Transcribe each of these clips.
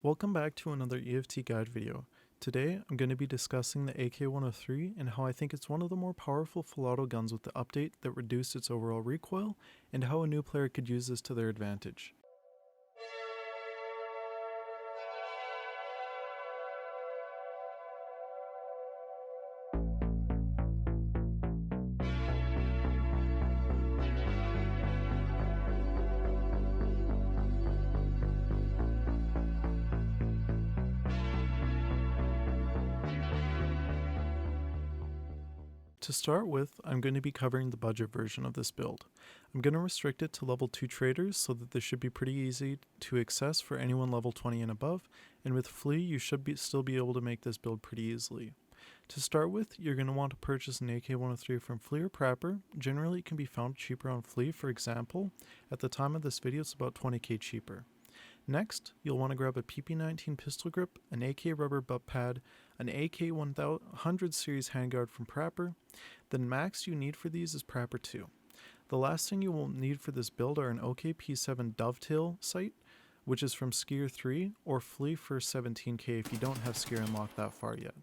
Welcome back to another EFT guide video. Today I'm going to be discussing the AK103 and how I think it's one of the more powerful full auto guns with the update that reduced its overall recoil, and how a new player could use this to their advantage. To start with, I'm going to be covering the budget version of this build. I'm going to restrict it to level 2 traders so that this should be pretty easy to access for anyone level 20 and above, and with Flea you should still be able to make this build pretty easily. To start with, you're going to want to purchase an AK103 from Flea or Prapper. Generally it can be found cheaper on Flea. For example, at the time of this video it's about 20k cheaper. Next, you'll want to grab a PP19 pistol grip, an AK rubber butt pad, an AK100 series handguard from Prapper. The max you need for these is Prapper 2. The last thing you will need for this build are an OKP7 dovetail sight, which is from Skier 3, or Flea for 17k if you don't have Skier unlocked that far yet.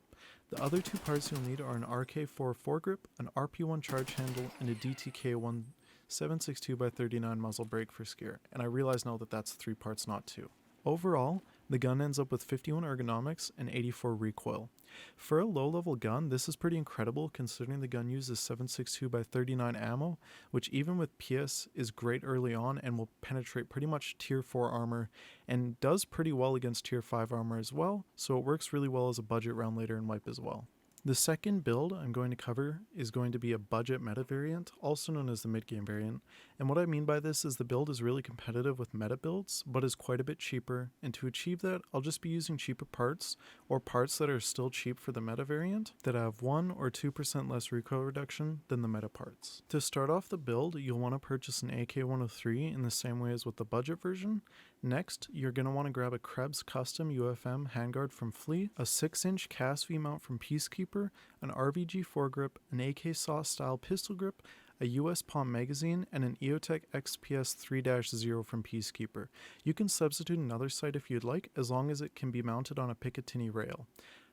The other two parts you'll need are an RK4 foregrip, an RP1 charge handle, and a DTK1 762x39 muzzle brake for Skier, and I realize now that that's 3 parts, not 2. Overall, the gun ends up with 51 ergonomics and 84 recoil. For a low-level gun, this is pretty incredible considering the gun uses 762x39 ammo, which even with PS is great early on and will penetrate pretty much tier 4 armor and does pretty well against tier 5 armor as well, so it works really well as a budget round later in wipe as well. The second build I'm going to cover is going to be a budget meta variant, also known as the mid-game variant, and what I mean by this is the build is really competitive with meta builds, but is quite a bit cheaper, and to achieve that I'll just be using cheaper parts, or parts that are still cheap for the meta variant, that have 1 or 2% less recoil reduction than the meta parts. To start off the build, you'll want to purchase an AK103 in the same way as with the budget version. Next, you're going to want to grab a Krebs custom UFM handguard from Flea, a 6-inch cast V-mount from Peacekeeper, an RVG foregrip, an AK SAW style pistol grip, a US palm magazine, and an EOTech XPS 3-0 from Peacekeeper. You can substitute another sight if you'd like, as long as it can be mounted on a Picatinny rail.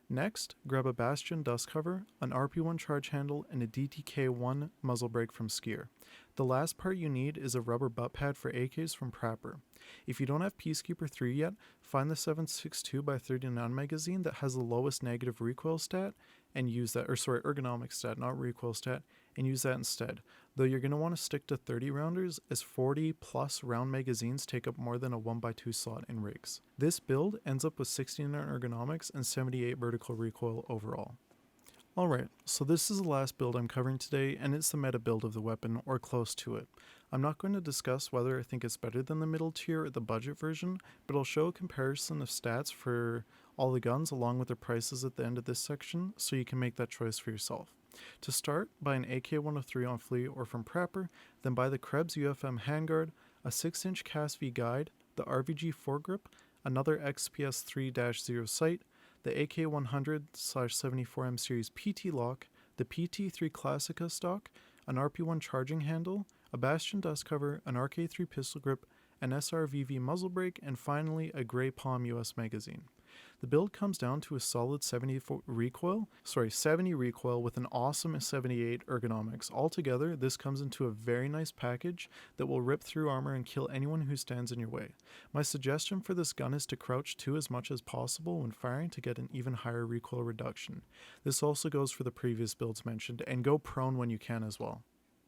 Next, grab a Bastion dust cover, an RP1 charge handle, and a DTK1 muzzle brake from Skier. The last part you need is a rubber butt pad for AKs from Prapper. If you don't have Peacekeeper 3 yet, find the 762x39 magazine that has the lowest negative recoil stat and use that, ergonomic stat, not recoil stat, and use that instead. Though you're going to want to stick to 30 rounders, as 40 plus round magazines take up more than a 1x2 slot in rigs. This build ends up with 69 ergonomics and 78 vertical recoil overall. Alright, so this is the last build I'm covering today, and it's the meta build of the weapon, or close to it. I'm not going to discuss whether I think it's better than the middle tier or the budget version, but I'll show a comparison of stats for all the guns along with their prices at the end of this section, so you can make that choice for yourself. To start, buy an AK103 on Flea or from Prapper, then buy the Krebs UFM handguard, a 6-inch cast V guide, the RVG foregrip, another XPS 3-0 sight, the AK100/74M series PT lock, the PT3 Classica stock, an RP1 charging handle, a Bastion dust cover, an RK3 pistol grip, an SRVV muzzle brake, and finally a Grey Palm US magazine. The build comes down to a solid 70 recoil with an awesome 78 ergonomics. Altogether, this comes into a very nice package that will rip through armor and kill anyone who stands in your way. My suggestion for this gun is to crouch 2 as much as possible when firing to get an even higher recoil reduction. This also goes for the previous builds mentioned, and go prone when you can as well.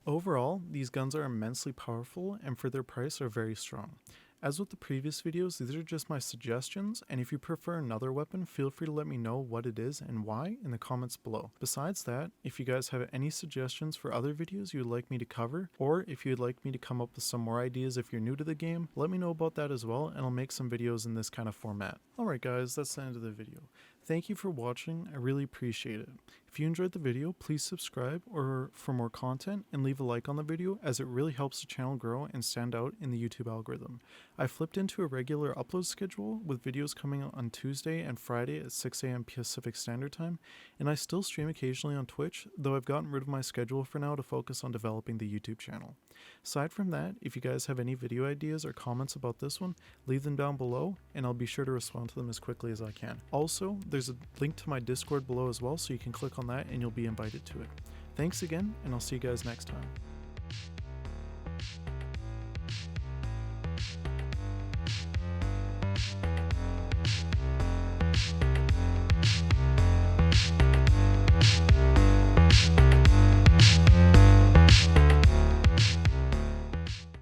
Overall, these guns are immensely powerful and for their price are very strong. As with the previous videos, these are just my suggestions, and if you prefer another weapon, feel free to let me know what it is and why in the comments below. Besides that, if you guys have any suggestions for other videos you would like me to cover, or if you'd like me to come up with some more ideas if you're new to the game, let me know about that as well, and I'll make some videos in this kind of format. Alright guys, that's the end of the video. Thank you for watching, I really appreciate it. If you enjoyed the video, please subscribe or for more content and leave a like on the video as it really helps the channel grow and stand out in the YouTube algorithm. I flipped into a regular upload schedule with videos coming out on Tuesday and Friday at 6 a.m. Pacific Standard Time, and I still stream occasionally on Twitch, though I've gotten rid of my schedule for now to focus on developing the YouTube channel. Aside from that, if you guys have any video ideas or comments about this one, leave them down below and I'll be sure to respond to them as quickly as I can. Also, there's a link to my Discord below as well, so you can click on that and you'll be invited to it. Thanks again, and I'll see you guys next time.